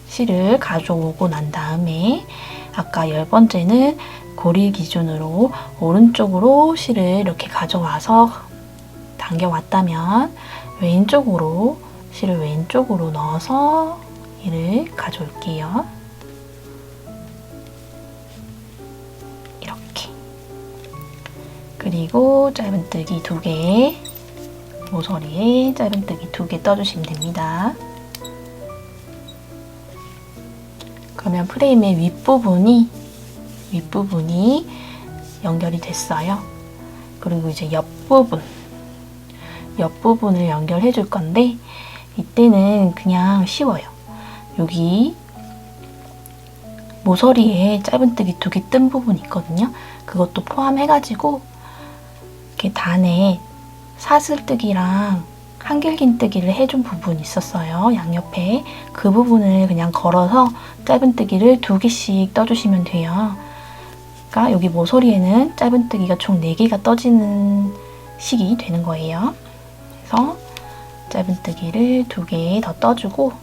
실을 가져오고 난 다음에 아까 10번째는 고리 기준으로 오른쪽으로 실을 이렇게 가져와서 당겨왔다면 왼쪽으로 실을 왼쪽으로 넣어서 얘를 가져올게요. 이렇게. 그리고 짧은뜨기 2개, 모서리에 짧은뜨기 2개 떠주시면 됩니다. 그러면 프레임의 윗부분이 연결이 됐어요. 그리고 이제 옆부분을 연결해 줄 건데 이때는 그냥 쉬워요. 여기 모서리에 짧은뜨기 2개 뜬 부분 있거든요. 그것도 포함해가지고 이렇게 단에 사슬뜨기랑 한길긴뜨기를 해준 부분이 있었어요. 양옆에. 그 부분을 그냥 걸어서 짧은뜨기를 2개씩 떠주시면 돼요. 그러니까 여기 모서리에는 짧은뜨기가 총 4개가 떠지는 식이 되는 거예요. 그래서 짧은뜨기를 2개 더 떠주고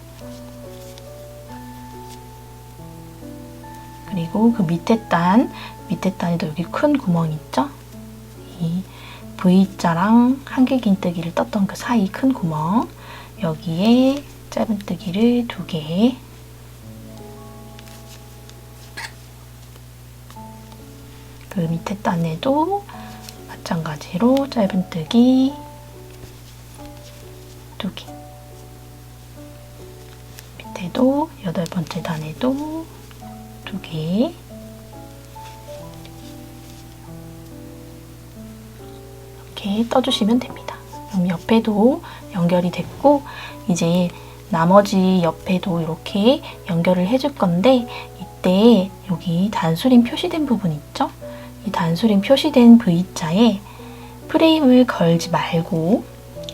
그리고 그 밑에 단에도 여기 큰 구멍 있죠? 이 V자랑 한길긴뜨기를 떴던 그 사이 큰 구멍 여기에 짧은뜨기를 2개 그 밑에 단에도 마찬가지로 짧은뜨기 2개 밑에도 8번째 단에도 2개 이렇게 떠주시면 됩니다. 그럼 옆에도 연결이 됐고 이제 나머지 옆에도 이렇게 연결을 해줄 건데 이때 여기 단수림 표시된 부분 있죠? 이 단수림 표시된 V자에 프레임을 걸지 말고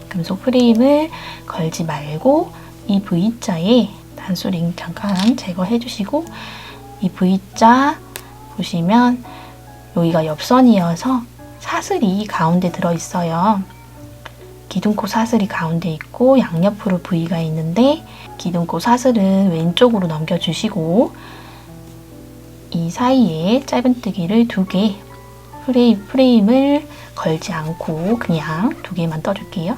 금속 프레임을 걸지 말고 이 V자에 단수림 잠깐 제거해 주시고 이 V자 보시면 여기가 옆선이어서 사슬이 가운데 들어있어요. 기둥코 사슬이 가운데 있고 양옆으로 V가 있는데 기둥코 사슬은 왼쪽으로 넘겨주시고 이 사이에 짧은뜨기를 2개 프레임을 걸지 않고 그냥 2개만 떠줄게요.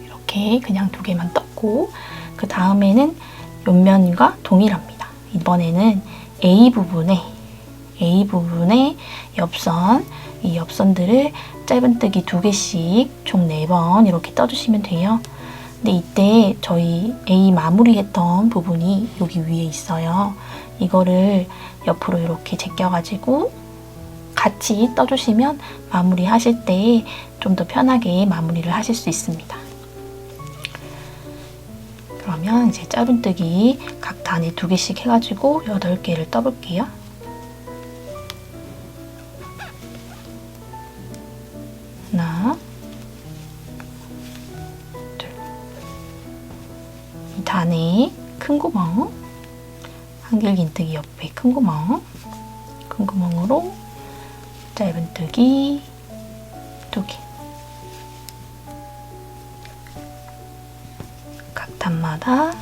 이렇게 그냥 2개만 떴고 그 다음에는 옆면과 동일합니다. 이번에는 A 부분에 옆선, 이 옆선들을 짧은뜨기 2개씩 총 4번 이렇게 떠주시면 돼요. 근데 이때 저희 A 마무리했던 부분이 여기 위에 있어요. 이거를 옆으로 이렇게 제껴가지고 같이 떠주시면 마무리 하실 때 좀 더 편하게 마무리를 하실 수 있습니다. 그러면 이제 짧은뜨기 각 단에 2개씩 해가지고 8개를 떠볼게요. 하나, 둘. 이 단에 큰 구멍, 한길긴뜨기 옆에 큰 구멍, 큰 구멍으로 짧은뜨기 2개. 각 단마다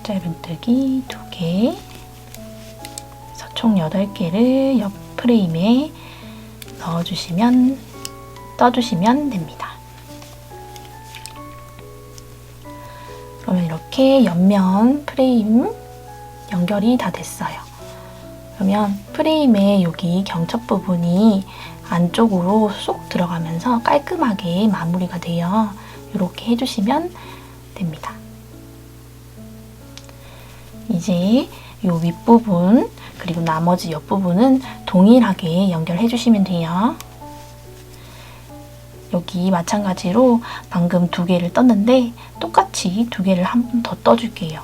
짧은뜨기 2개. 그래서 총 8개를 옆 프레임에 떠주시면 됩니다. 그러면 이렇게 옆면 프레임 연결이 다 됐어요. 그러면 프레임의 여기 경첩 부분이 안쪽으로 쏙 들어가면서 깔끔하게 마무리가 돼요. 이렇게 해주시면 됩니다. 이제 이 윗부분 그리고 나머지 옆부분은 동일하게 연결해 주시면 돼요. 여기 마찬가지로 방금 2개를 떴는데 똑같이 2개를 한 번 더 떠줄게요.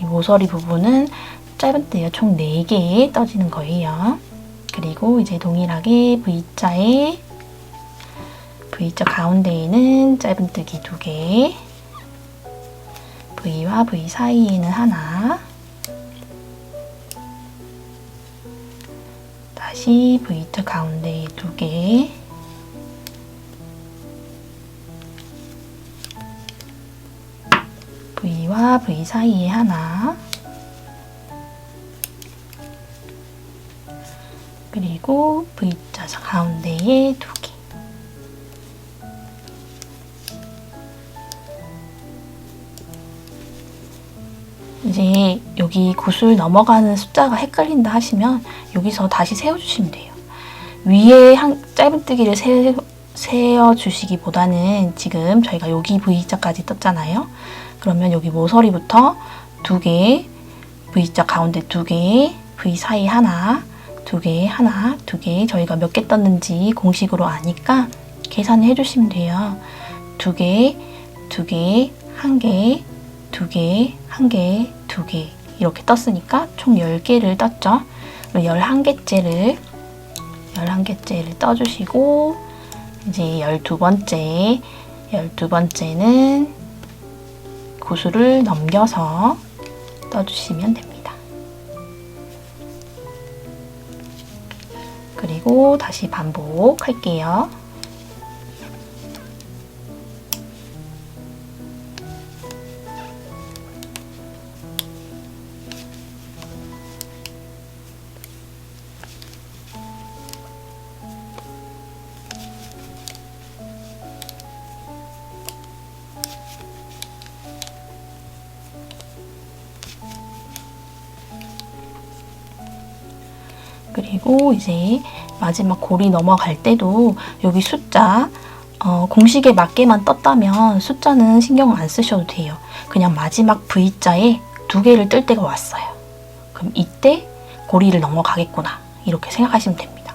이 모서리 부분은 짧은뜨기가 총 4개 떠지는 거예요. 그리고 이제 동일하게 V자 가운데에는 짧은뜨기 2개, V와 V 사이에는 하나, 다시 V자 가운데에 2개, V와 V 사이에 하나, 그리고 V자 가운데에 2개. 이제 여기 구슬 넘어가는 숫자가 헷갈린다 하시면 여기서 다시 세워주시면 돼요. 위에 짧은뜨기를 세워주시기보다는 지금 저희가 여기 V자까지 떴잖아요. 그러면 여기 모서리부터 2개, V자 가운데 2개, V 사이 하나, 2개, 하나, 2개 저희가 몇 개 떴는지 공식으로 아니까 계산을 해주시면 돼요. 2개, 2개, 1개, 2개, 1개, 2개 이렇게 떴으니까 총 10개를 떴죠. 11개째를 떠주시고 이제 12번째는 구슬을 넘겨서 떠주시면 됩니다. 그리고 다시 반복할게요. 그리고 이제 마지막 고리 넘어갈 때도 여기 숫자 공식에 맞게만 떴다면 숫자는 신경 안 쓰셔도 돼요. 그냥 마지막 V자에 2개를 뜰 때가 왔어요. 그럼 이때 고리를 넘어가겠구나 이렇게 생각하시면 됩니다.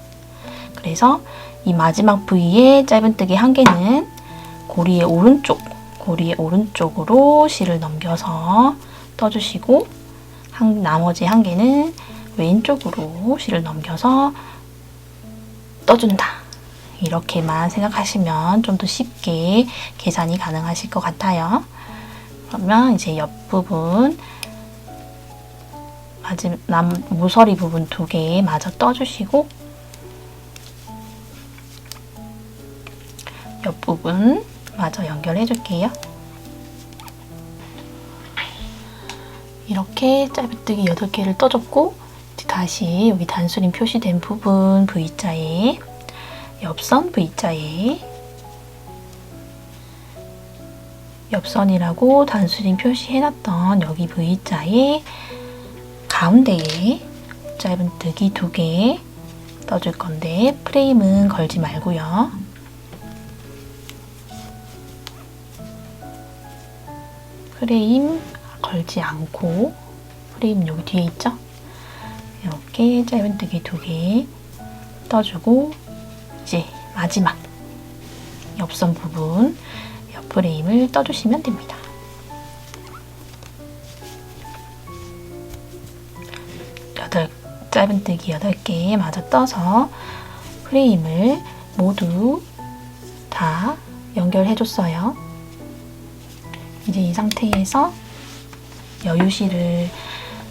그래서 이 마지막 V의 짧은뜨기 1개는 고리의 오른쪽으로 실을 넘겨서 떠주시고 나머지 1개는 왼쪽으로 실을 넘겨서 떠준다. 이렇게만 생각하시면 좀 더 쉽게 계산이 가능하실 것 같아요. 그러면 이제 옆부분 모서리 부분 2개 마저 떠주시고 옆부분 마저 연결해 줄게요. 이렇게 짧은뜨기 8개를 떠줬고 다시 여기 단수림 표시된 부분 V자에 옆선 V자에 옆선이라고 단수림 표시해놨던 여기 V자에 가운데에 짧은뜨기 2개 떠줄 건데 프레임은 걸지 말고요. 프레임 걸지 않고, 프레임 여기 뒤에 있죠? 이렇게 짧은뜨기 2개 떠주고, 이제 마지막 옆선 부분 옆 프레임을 떠주시면 됩니다. 짧은뜨기 8개 마저 떠서 프레임을 모두 다 연결해줬어요. 이제 이 상태에서 여유실을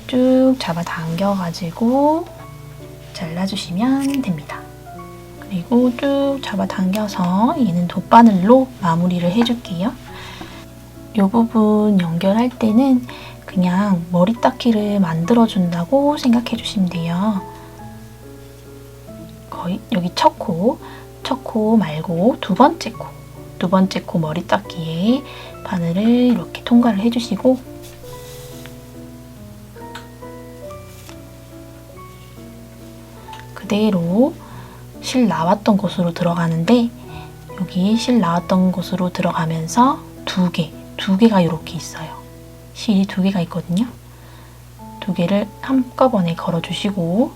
쭉 잡아 당겨가지고 잘라주시면 됩니다. 그리고 쭉 잡아 당겨서 얘는 돗바늘로 마무리를 해줄게요. 이 부분 연결할 때는 그냥 머리 닦기를 만들어준다고 생각해 주시면 돼요. 거의 여기 첫 코 말고 두 번째 코 머리 닦기에 바늘을 이렇게 통과를 해주시고, 그대로 실 나왔던 곳으로 들어가는데, 여기 실 나왔던 곳으로 들어가면서 두 개가 이렇게 있어요. 실이 2개가 있거든요. 2개를 한꺼번에 걸어주시고,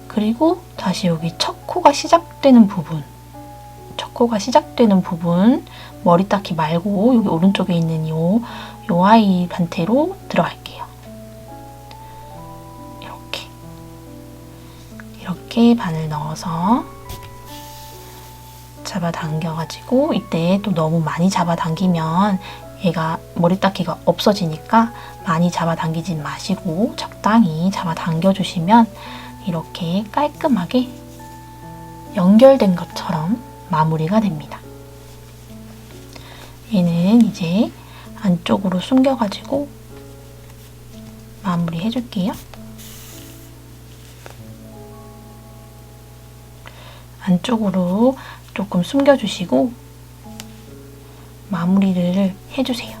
그리고 다시 여기 첫 코가 시작되는 부분, 머리 닦기 말고 여기 오른쪽에 있는 요 아이 반태로 들어갈게요. 이렇게 바늘 넣어서 잡아당겨가지고, 이때 또 너무 많이 잡아당기면 얘가 머리 닦기가 없어지니까 많이 잡아당기지 마시고 적당히 잡아당겨주시면 이렇게 깔끔하게 연결된 것처럼 마무리가 됩니다. 얘는 이제 안쪽으로 숨겨가지고 마무리 해줄게요. 안쪽으로 조금 숨겨주시고 마무리를 해주세요.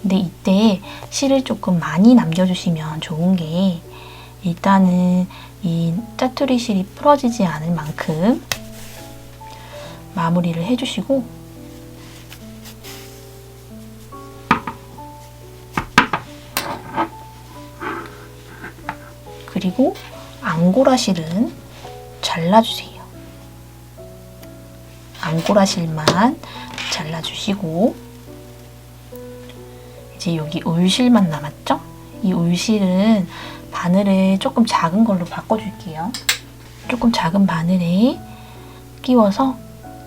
근데 이때 실을 조금 많이 남겨주시면 좋은 게, 일단은 이 짜투리 실이 풀어지지 않을 만큼 마무리를 해주시고, 그리고 앙고라 실은 잘라주세요. 앙고라 실만 잘라주시고, 이제 여기 울실만 남았죠? 이 울실은 바늘을 조금 작은 걸로 바꿔줄게요. 조금 작은 바늘에 끼워서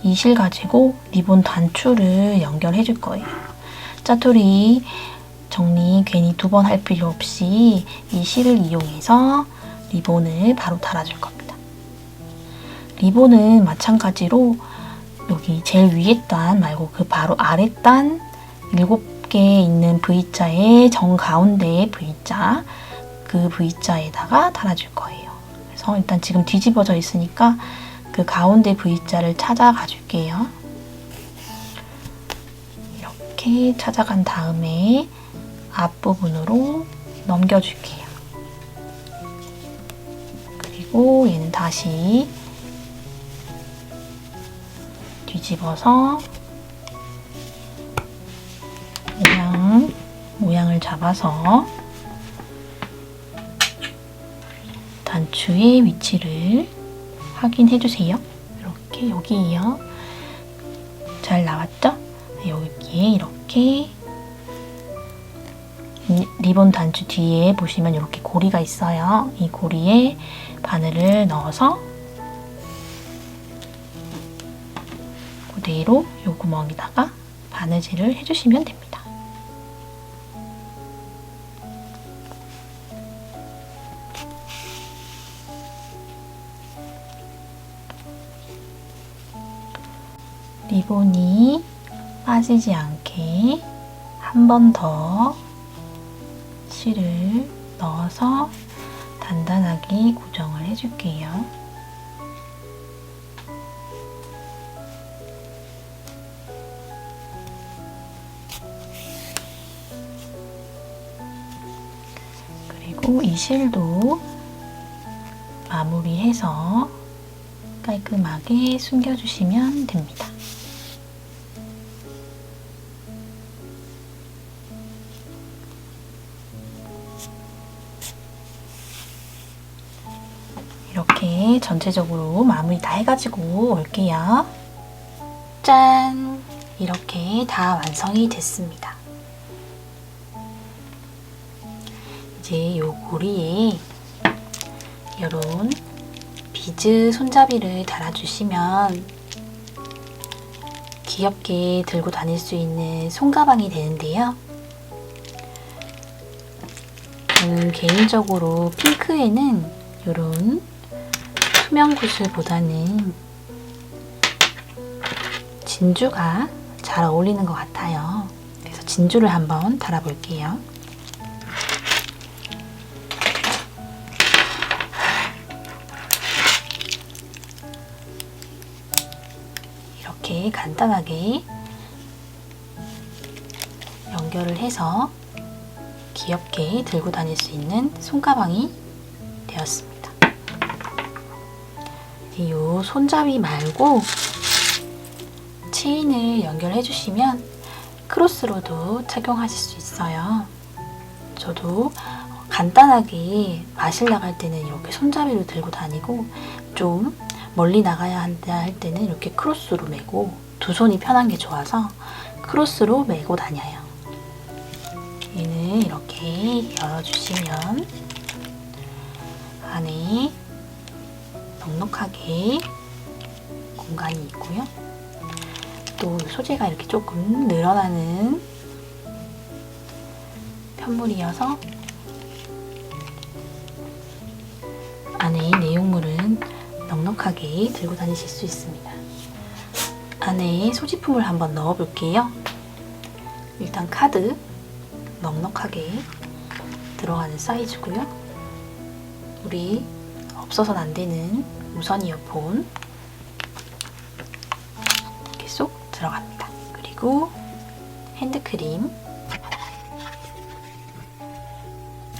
이 실 가지고 리본 단추를 연결해 줄 거예요. 짜투리 정리 괜히 2번 할 필요 없이 이 실을 이용해서 리본을 바로 달아줄 겁니다. 리본은 마찬가지로 여기 제일 위에 단 말고 그 바로 아래 단 7개 있는 V자의 정가운데의 V자, 그 V자에다가 달아줄 거예요. 그래서 일단 지금 뒤집어져 있으니까 그 가운데 V자를 찾아가 줄게요. 이렇게 찾아간 다음에 앞부분으로 넘겨줄게요. 그리고 얘는 다시 뒤집어서 모양을 잡아서 단추의 위치를 확인해 주세요. 이렇게 여기에요. 잘 나왔죠? 여기에 이렇게 리본 단추 뒤에 보시면 이렇게 고리가 있어요. 이 고리에 바늘을 넣어서 그대로 이 구멍에다가 바느질을 해주시면 됩니다. 리본이 빠지지 않게 한 번 더 실을 넣어서 단단하게 고정을 해줄게요. 그리고 이 실도 마무리해서 깔끔하게 숨겨주시면 됩니다. 이렇게 전체적으로 마무리 다 해가지고 올게요. 짠! 이렇게 다 완성이 됐습니다. 이제 요 고리에 이런 비즈 손잡이를 달아주시면 귀엽게 들고 다닐 수 있는 손가방이 되는데요. 저는 개인적으로 핑크에는 이런 투명 구슬보다는 진주가 잘 어울리는 것 같아요. 그래서 진주를 한번 달아볼게요. 이렇게 간단하게 연결을 해서 귀엽게 들고 다닐 수 있는 손가방이 되었습니다. 이 손잡이 말고 체인을 연결해 주시면 크로스로도 착용하실 수 있어요. 저도 간단하게 마실 나갈 때는 이렇게 손잡이로 들고 다니고 좀 멀리 나가야 한다 할 때는 이렇게 크로스로 메고 두 손이 편한 게 좋아서 크로스로 메고 다녀요. 얘는 이렇게 열어주시면 안에 넉넉하게 공간이 있고요. 또 소재가 이렇게 조금 늘어나는 편물이어서 안에 내용물은 넉넉하게 들고 다니실 수 있습니다. 안에 소지품을 한번 넣어 볼게요. 일단 카드 넉넉하게 들어가는 사이즈고요. 우리 없어서는 안 되는 무선 이어폰 이렇게 쏙 들어갑니다. 그리고 핸드크림,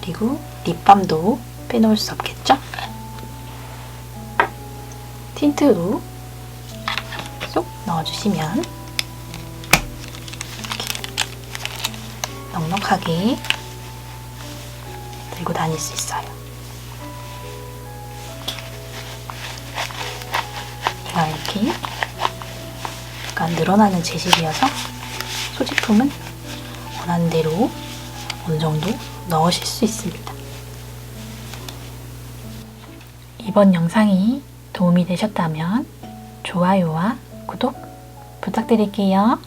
그리고 립밤도 빼놓을 수 없겠죠? 틴트도 쏙 넣어주시면 넉넉하게 들고 다닐 수 있어요. 얘가 이렇게 약간 늘어나는 재질이어서 소지품은 원하는 대로 어느 정도 넣으실 수 있습니다. 이번 영상이 도움이 되셨다면 좋아요와 구독 부탁드릴게요.